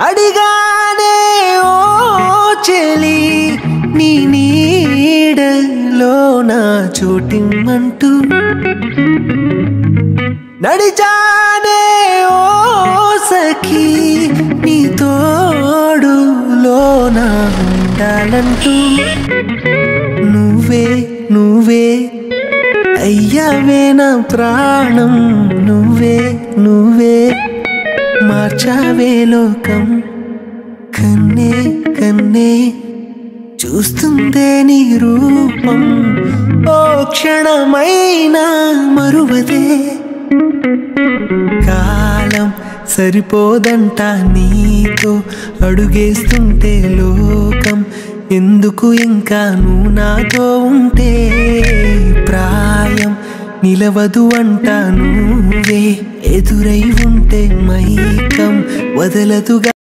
అడిగానే ఓ చెలి నీ నీడలో నా చోటిమ్మంటూ నడిచానే ఓ సఖీ నీ తోడులో నా ఉండాలంటూ నువ్వే నువ్వే అయ్యావే నా ప్రాణం నువ్వే నువ్వే మార్చావే లోకం కన్నే కన్నే చూస్తుందే నీ రూపం ఓ క్షణమైనా మరువదే కాలం సరిపోదంట నీతో అడుగేస్తుంటే లోకం ఎందుకు ఇంకా నువ్వు నాతో ఉంటే ప్రాయం నిలవదు అంట నువ్వే ఎదురై ఉంటే మైకం వదలదుగా